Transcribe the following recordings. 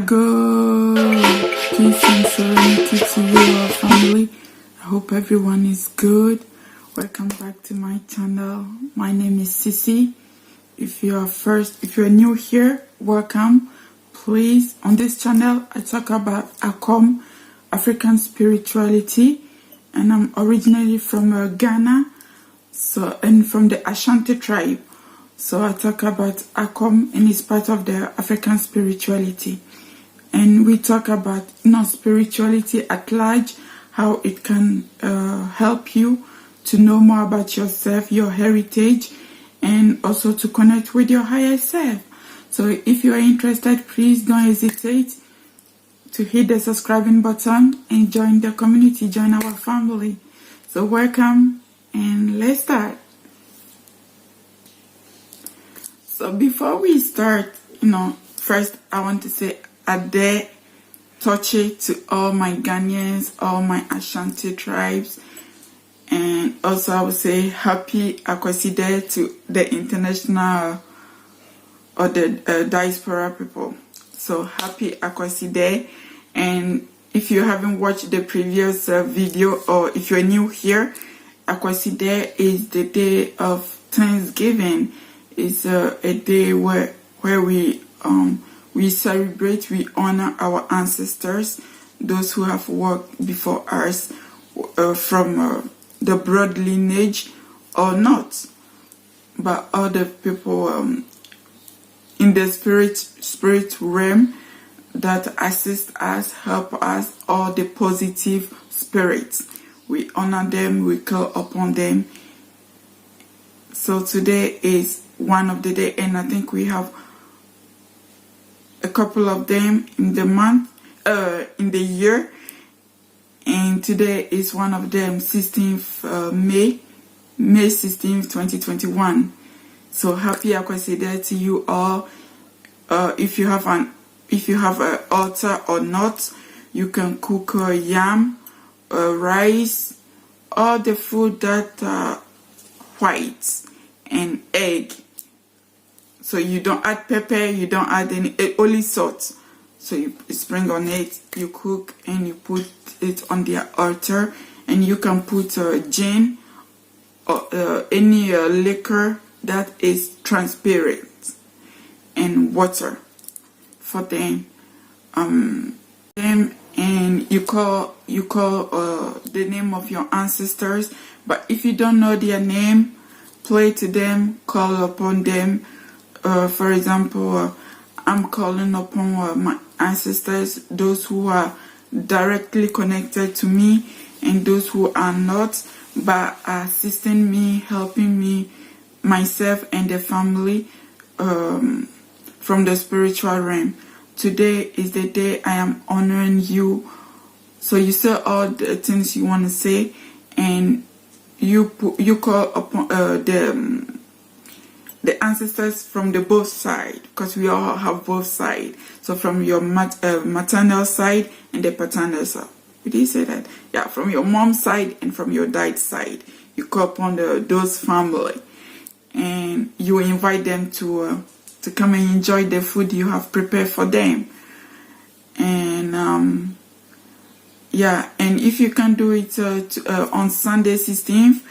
Good peace and serenity to you, our family. I hope everyone is good. Welcome back to my channel. My name is Sissy. If you're new here, welcome. Please, on this channel, I talk about akooooo, African spirituality, and I'm originally from Ghana, and from the Ashanti tribe. So I talk about akooooo, and it's part of the African spirituality. And we talk about spirituality at large, how it can help you to know more about yourself, your heritage, and also to connect with your higher self. So if you are interested, please don't hesitate to hit the subscribing button and join the community, join our family. So welcome, and let's start. So before we start, first I want to say Ade Toche to all my Ghanaians, all my Ashanti tribes, and also I would say happy Akweside to the international or the diaspora people. So happy Akweside. And if you haven't watched the previous video, or if you're new here, Akweside is the day of Thanksgiving. It's a day where we celebrate, we honor our ancestors, those who have walked before us from the broad lineage or not, but other people in the spirit realm that assist us, help us, all the positive spirits. We honor them, we call upon them. So today is one of the day, and I think we have a couple of them in the month, in the year, and today is one of them, 16th May 16th, 2021. So happy Akweside to you all. If you have an altar or not, you can cook yam, rice, all the food that white, and egg. So you don't add pepper, you don't add any, only salt. So you sprinkle on it, you cook, and you put it on the altar. And you can put gin or any liquor that is transparent, and water for them. And you call the name of your ancestors. But if you don't know their name, pray to them, call upon them. For example, I'm calling upon my ancestors, those who are directly connected to me and those who are not, but are assisting me, helping me, myself and the family from the spiritual realm. Today is the day I am honoring you. So you say all the things you want to say, and you call upon the ancestors from the both side, because we all have both sides. So from your maternal side and the paternal side. Did you say that? Yeah, from your mom's side and from your dad's side. You call upon those family, and you invite them to come and enjoy the food you have prepared for them. And yeah, and if you can do it on Sunday 16th,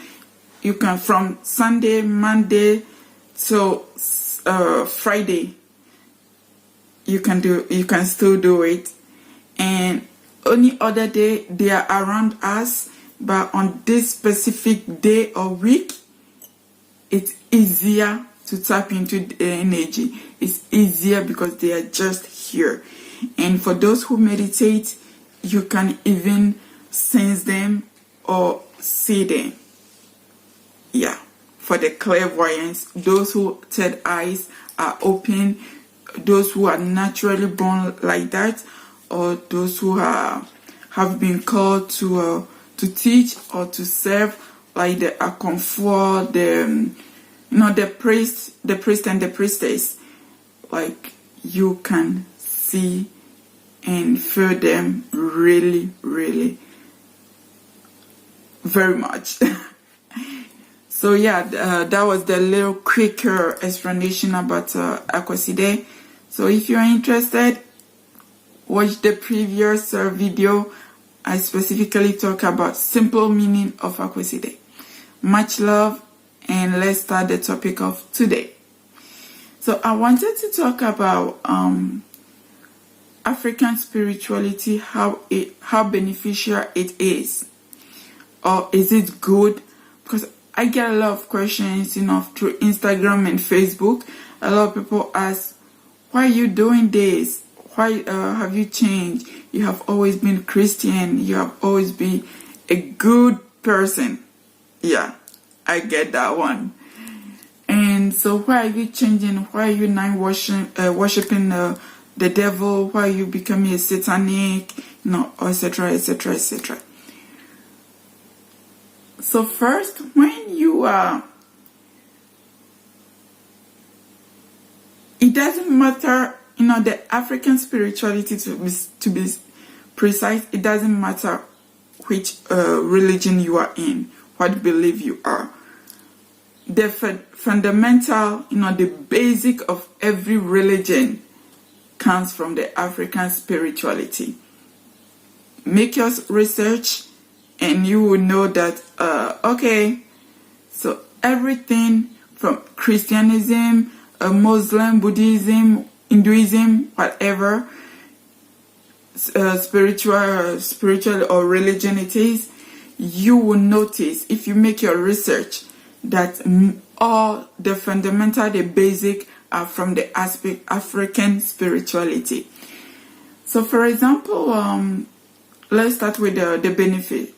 you can, from Sunday, Monday, so Friday, you can still do it. And any other day they are around us, but on this specific day or week, it's easier to tap into the energy. It's easier because they are just here. And for those who meditate, you can even sense them or see them. Yeah. For the clairvoyance, those who third eyes are open, those who are naturally born like that, or those who have been called to teach or to serve, like the akooooo, the priest and the priestess. Like, you can see and feel them really, really very much. So yeah, that was the little quicker explanation about Akweside. So if you are interested, watch the previous video, I specifically talk about simple meaning of akooooo. Much love, and let's start the topic of today. So I wanted to talk about African spirituality, how beneficial it is, or is it good? Because I get a lot of questions, through Instagram and Facebook. A lot of people ask, why are you doing this? Why have you changed? You have always been Christian. You have always been a good person. Yeah, I get that one. And so why are you changing? Why are you now worshiping the devil? Why are you becoming a satanic? Etc., etc., etc. So first, when you are, it doesn't matter, the African spirituality, to be precise, it doesn't matter which religion you are in, what belief you are. The fundamental, the basic of every religion comes from the African spirituality. Make your research and you will know that, okay, so everything from Christianism, Muslim, Buddhism, Hinduism, whatever, spiritual or religion it is, you will notice, if you make your research, that all the fundamental, the basic are from the African spirituality. So for example, let's start with the benefit.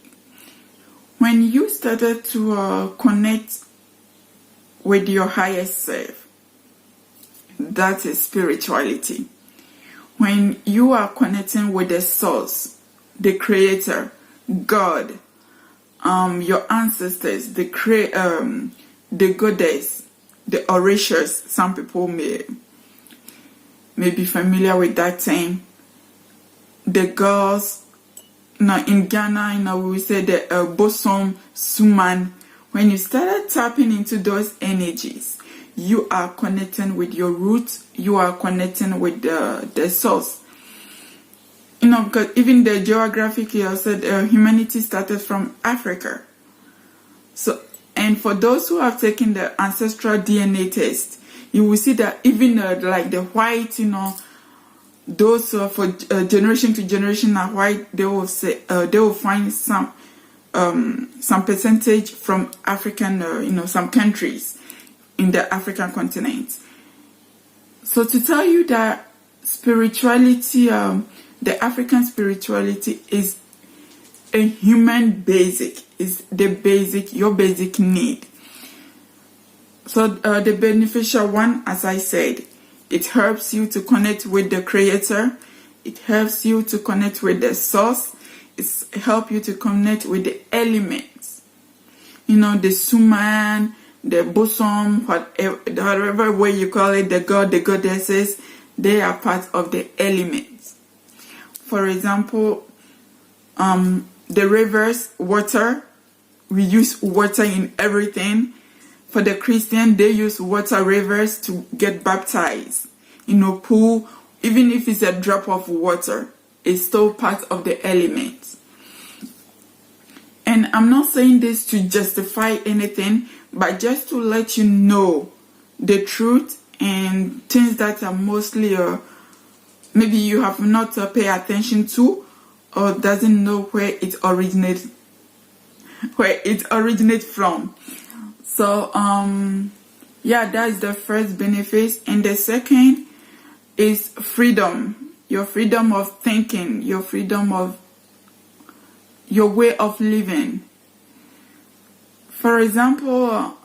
When you started to connect with your highest self, that is spirituality. When you are connecting with the source, the creator, God, your ancestors, the goddess, the Orishas, some people may be familiar with that term. The gods, in Ghana, we say the bosom, suman. When you started tapping into those energies, you are connecting with your roots, you are connecting with the source. Because even the geographic here said humanity started from Africa. So, and for those who have taken the ancestral DNA test, you will see that even like the white, those for generation to generation are white, they will say they will find some percentage from African, some countries in the African continent. So to tell you that spirituality, the African spirituality is a human basic, is the basic, your basic need. So the beneficial one, as I said, it helps you to connect with the creator. It helps you to connect with the source. It helps you to connect with the elements. The suman, the bosom, whatever way you call it, the god, the goddesses, they are part of the elements. For example, the rivers, water, we use water in everything. For the Christian, they use water rivers to get baptized. Pool, even if it's a drop of water, it's still part of the elements. And I'm not saying this to justify anything, but just to let you know the truth and things that are mostly maybe you have not paid attention to, or doesn't know where it originates from. So yeah, that is the first benefit. And the second is freedom. Your freedom of thinking, your freedom of your way of living. For example,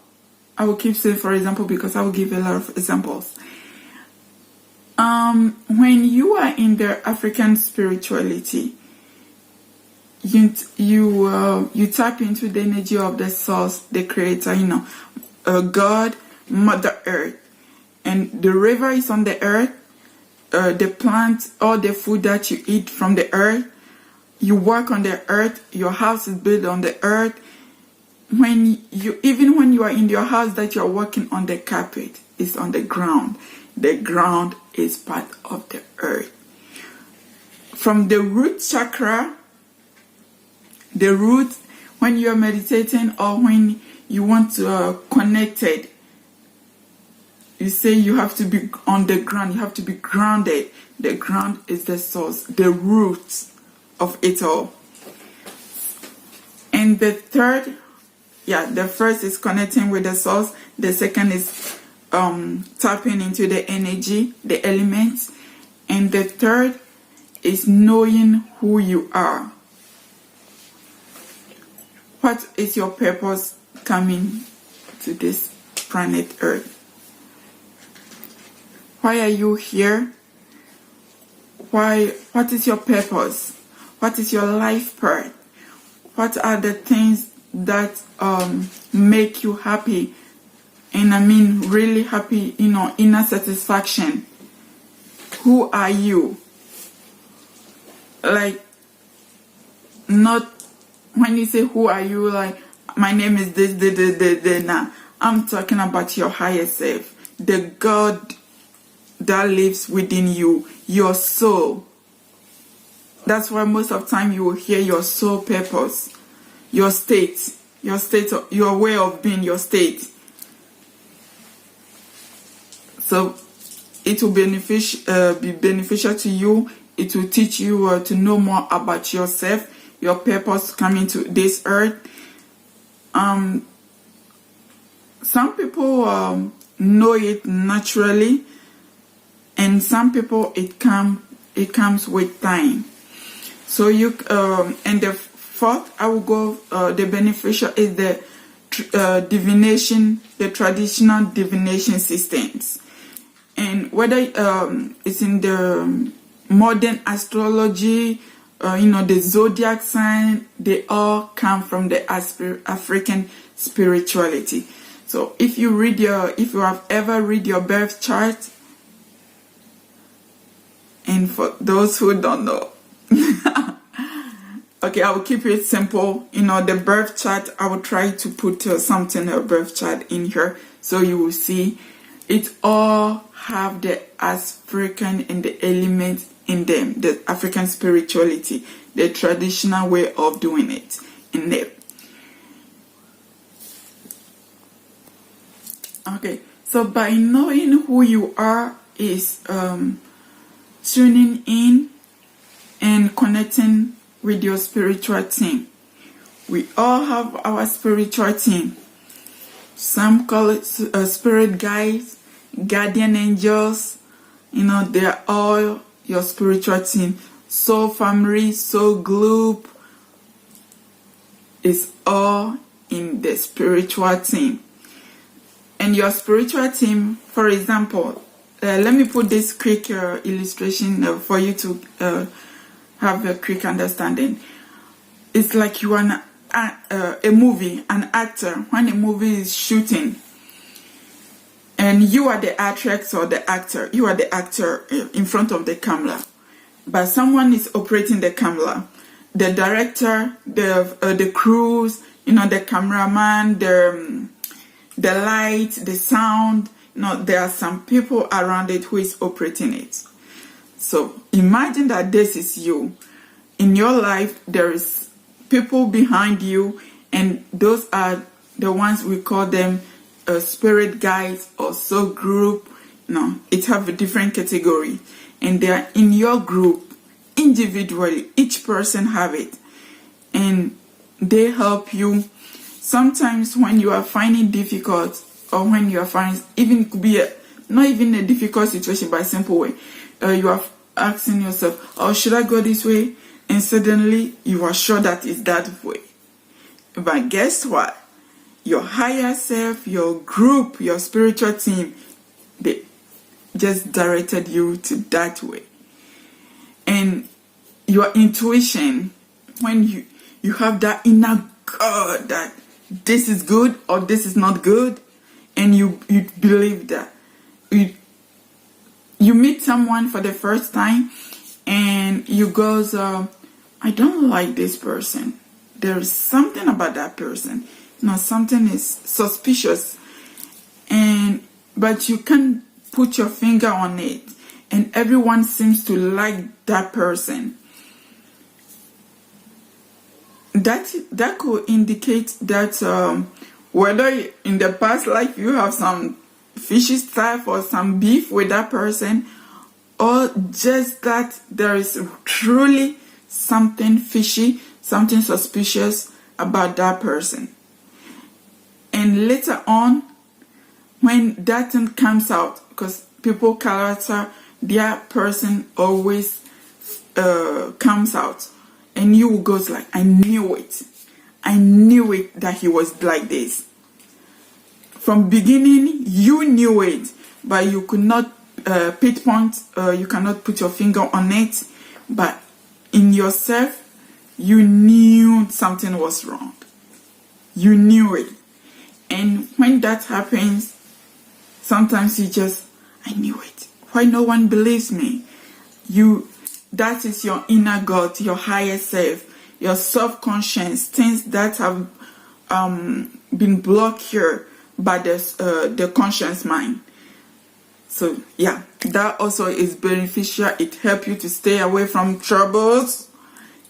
I will keep saying for example because I will give a lot of examples. When you are in the African spirituality, you tap into the energy of the source, the creator, God, Mother Earth, and the river is on the earth, the plant, all the food that you eat from the earth, you work on the earth, your house is built on the earth. Even when you are in your house that you are working on, the carpet is on the ground. The ground is part of the earth. from the root chakra, the root, when you're meditating or when you want to connect it, you say you have to be on the ground, you have to be grounded. The ground is the source, the root of it all. And the third, the first is connecting with the source. The second is tapping into the energy, the elements. And the third is knowing who you are. What is your purpose coming to this planet Earth? Why are you here? What is your purpose? What is your life part? What are the things that make you happy? And I mean really happy, inner satisfaction. Who are you? Like, not when you say who are you, like my name is this. Nah, I'm talking about your higher self, the God that lives within you, your soul. That's why most of the time you will hear your soul purpose, your state, your way of being, your state. So it will be beneficial to you. It will teach you to know more about yourself, your purpose coming to this earth. Some people know it naturally, and some people it comes with time. So you and the fourth, I will go. The beneficial is the divination, the traditional divination systems, and whether it's in the modern astrology, the zodiac sign, they all come from the African spirituality. So if you have ever read your birth chart, and for those who don't know, okay, I will keep it simple. The birth chart, I will try to put something, a birth chart in here, so you will see it all have the African and the elements in them, the African spirituality, the traditional way of doing it in there. Okay, so by knowing who you are is tuning in and connecting with your spiritual team. We all have our spiritual team. Some call it spirit guides, guardian angels. They are all your spiritual team. Soul family, soul group is all in the spiritual team. And your spiritual team, for example, let me put this quick illustration for you to have a quick understanding. It's like you are a movie, an actor, when a movie is shooting, and you are the actress or the actor. You are the actor in front of the camera, but someone is operating the camera. The director, the crews, the cameraman, the light, the sound. There are some people around it who is operating it. So imagine that this is you. In your life, there is people behind you, and those are the ones we call them spirit guides or soul group. It have a different category, and they are in your group individually. Each person have it, and they help you. Sometimes when you are finding difficult, or when you are finding, even it could be not even a difficult situation, but a simple way, you are asking yourself, oh, should I go this way? And suddenly you are sure that it's that way. But guess what? Your higher self, your group, your spiritual team, they just directed you to that way. And your intuition, when you have that inner God that this is good or this is not good, and you believe that. You meet someone for the first time, and you goes, I don't like this person. There is something about that person. Something is suspicious, but you can't put your finger on it, and everyone seems to like that person. that could indicate that whether in the past life you have some fishy stuff or some beef with that person, or just that there is truly something fishy, something suspicious about that person. And later on, when that thing comes out, because people character, their person always comes out, and you goes like, I knew it that he was like this. From beginning you knew it, but you could not pinpoint, you cannot put your finger on it, but in yourself you knew something was wrong. You knew it. And when that happens, sometimes you just, I knew it. Why no one believes me? That is your inner God, your higher self, your self-conscious, things that have been blocked here by the conscious mind. So yeah, that also is beneficial. It helps you to stay away from troubles.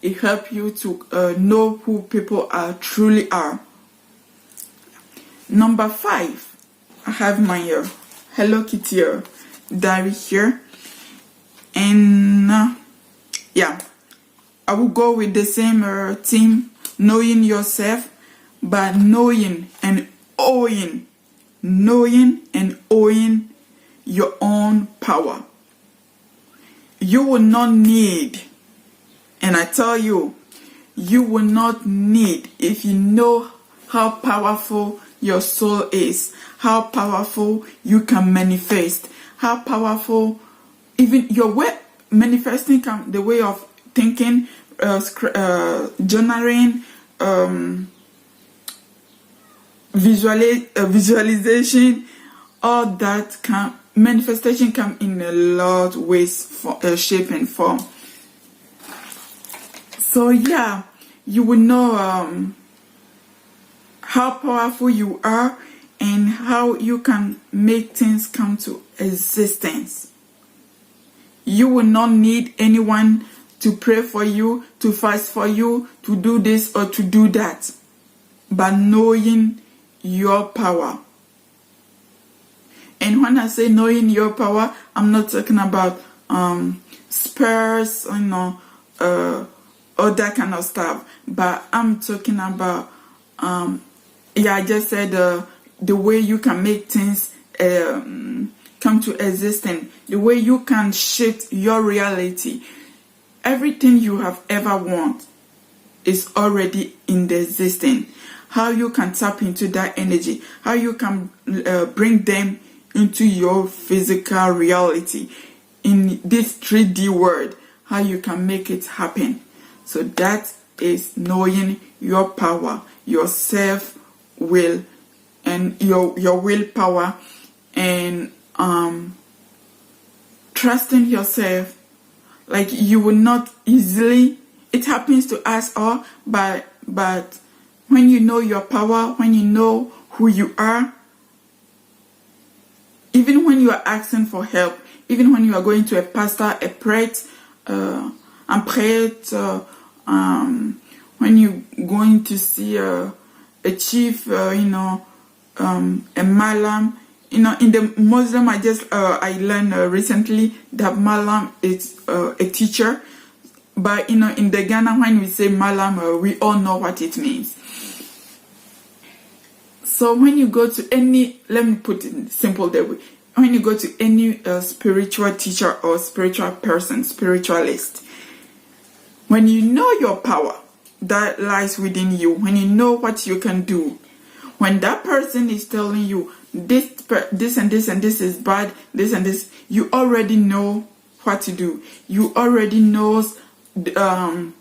It helps you to know who people truly are. Number 5, I have my Hello Kitty diary here, and yeah, I will go with the same theme, knowing yourself, but knowing and owing your own power. You will not need, and I tell you, you will not need, if you know how powerful your soul is, how powerful you can manifest, how powerful even your way manifesting can, the way of thinking, journaling, visualization, all that manifestation come in a lot of ways, shape and form. So yeah, you will know how powerful you are and how you can make things come to existence. You will not need anyone to pray for you, to fast for you, to do this or to do that, but knowing your power. And when I say knowing your power, I'm not talking about spurs, all that kind of stuff, but I'm talking about I just said the way you can make things come to existence, the way you can shift your reality. Everything you have ever want is already in the existence. How you can tap into that energy, how you can bring them into your physical reality in this 3D world, how you can make it happen. So that is knowing your power, your self-will, and your willpower, and trusting yourself. Like, you will not easily, it happens to us all, but when you know your power, when you know who you are, even when you are asking for help, even when you are going to a pastor, a prêtre, un prêtre, when you're going to see a chief, a malam, in the Muslim, I learned recently that malam is a teacher, but in the Ghana, when we say malam, we all know what it means. So when you go to any, let me put it simple that way, when you go to any spiritual teacher or spiritual person, spiritualist, when you know your power that lies within you, when you know what you can do, when that person is telling you this and this and this is bad, this and this, you already know what to do. You already knows. You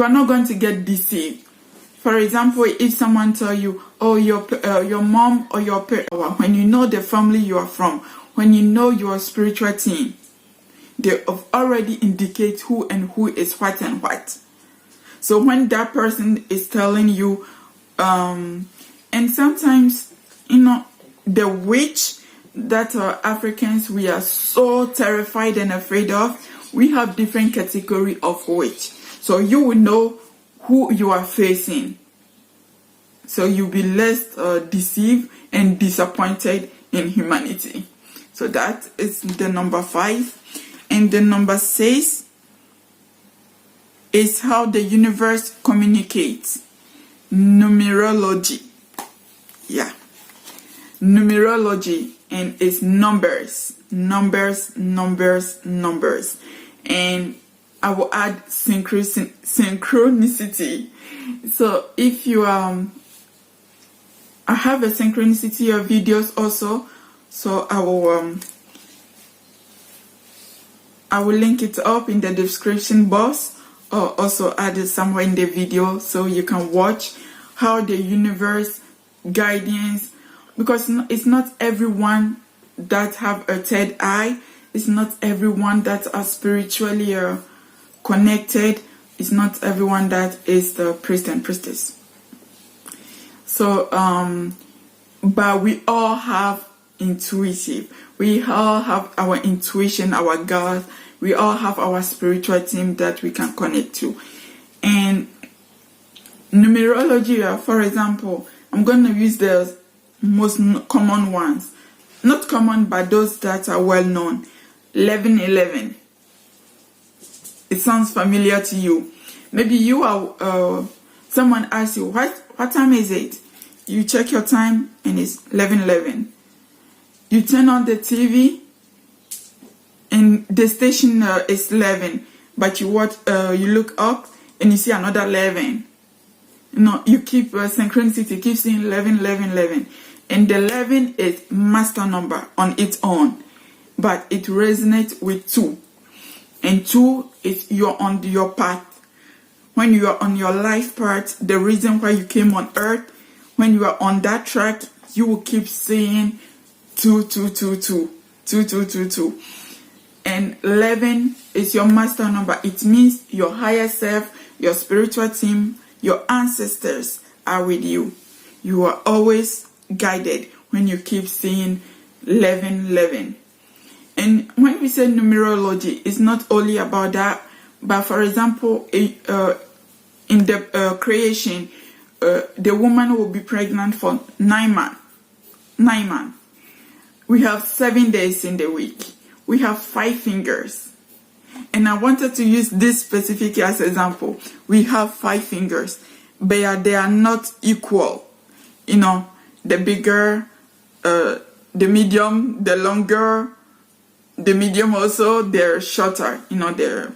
are not going to get deceived. For example, if someone tell you, oh, your mom or your parents, when you know the family you are from, when you know your spiritual team, they have already indicate who and who is what and what. So when that person is telling you, and sometimes, the witch that Africans, we are so terrified and afraid of, we have different category of witch. So you will know who you are facing. So you'll be less deceived and disappointed in humanity. So that is the number 5. And the number 6 is how the universe communicates. Numerology. Yeah. Numerology, and it's numbers. And I will add synchronicity. So if you I have a synchronicity of videos also, so I will link it up in the description box, or also add it somewhere in the video so you can watch how the universe guidance, because it's not everyone that have a third eye, it's not everyone that are spiritually connected, it's not everyone that is the priest and priestess. So but we all have intuitive, we all have our intuition, our God, we all have our spiritual team that we can connect to. And numerology, for example, I'm going to use the most common ones, not common but those that are well known. 1111. It sounds familiar to you. Maybe you are someone asks you what time is it, you check your time and it's 11:11. You turn on the TV and the station is 11, but you look up and you see another 11. You keep synchronicity, keep seeing 11. And the 11 is master number on its own, but it resonates with 2. And 2 is you're on your path. When you are on your life path, the reason why you came on earth, when you are on that track, you will keep seeing 2. And 11 is your master number. It means your higher self, your spiritual team, your ancestors are with you. You are always guided when you keep seeing 11. And when we say numerology, it's not only about that, but for example, in the creation, the woman will be pregnant for 9 months. 9 months. We have 7 days in the week. We have 5 fingers. And I wanted to use this specific as example. We have 5 fingers, but they are not equal. The bigger, the medium, the longer, the medium also, they're shorter, they're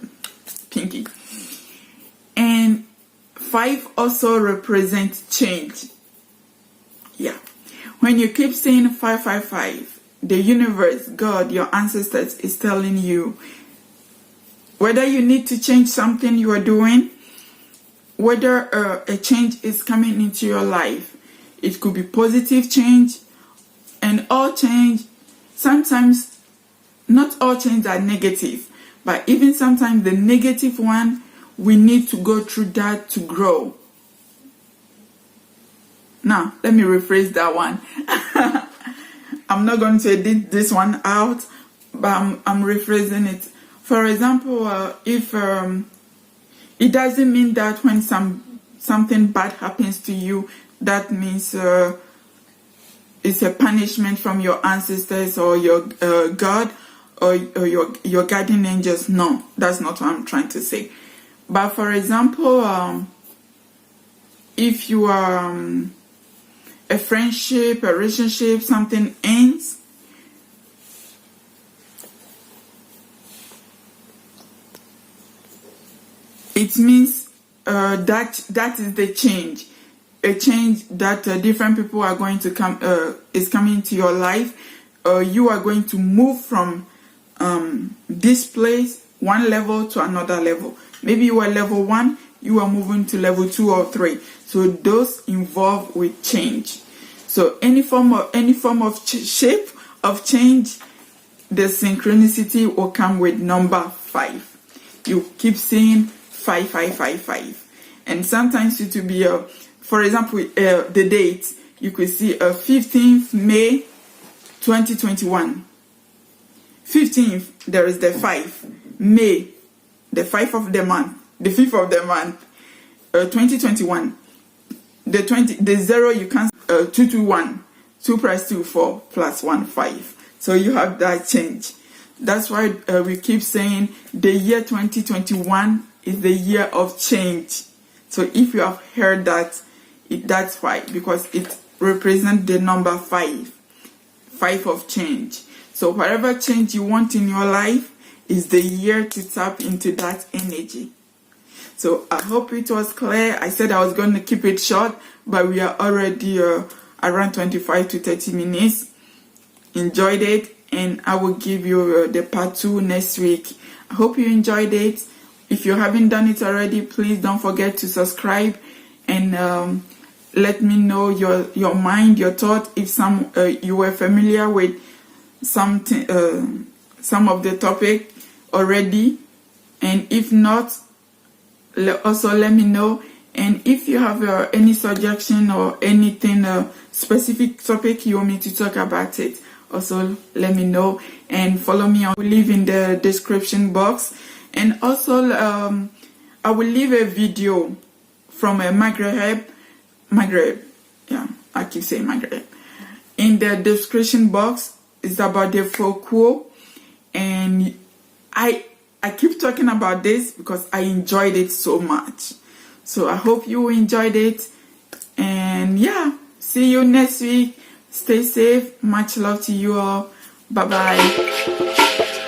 pinky. And 5 also represents change. Yeah. When you keep saying 555, the universe, God, your ancestors is telling you whether you need to change something you are doing, whether a change is coming into your life. It could be positive change, and all change, sometimes not all change are negative, but even sometimes the negative one, we need to go through that to grow. Now, let me rephrase that one. I'm not going to edit this one out, but I'm rephrasing it. For example, if it doesn't mean that when something bad happens to you, that means it's a punishment from your ancestors or your God or your guardian angels. No, that's not what I'm trying to say. But for example, if you are a friendship, a relationship, something ends, it means that is the change. A change that different people are going to come, is coming into your life. You are going to move from this place, one level to another level. Maybe you are level 1, you are moving to level 2 or 3. So those involved with change. So any form of shape of change, the synchronicity will come with number 5. You keep saying 5. And sometimes it will be for example, the date, you could see 15th May 2021. 15th, there is the 5. May, the 5th of the month, the 5th of the month. 2021. The 0 you cancel, 221. 2 plus 2, 4 plus 1, 5. So you have that change. That's why we keep saying the year 2021 is the year of change. So if you have heard that, that's why, because it represents the number 5. 5 of change. So whatever change you want in your life is the year to tap into that energy. So I hope it was clear. I said I was going to keep it short, but we are already around 25 to 30 minutes. Enjoyed it, and I will give you the part 2 next week. I hope you enjoyed it. If you haven't done it already, please don't forget to subscribe and let me know your mind, your thought. If you were familiar with some of the topic already, and if not, also let me know. And if you have any suggestion or anything specific topic you want me to talk about it, also let me know. And follow me. I will leave in the description box. And also I will leave a video from Maghreb, yeah, I keep saying Maghreb, in the description box. It's about the fokuo, and I keep talking about this because I enjoyed it so much. So I hope you enjoyed it, and yeah, see you next week. Stay safe. Much love to you all. Bye bye.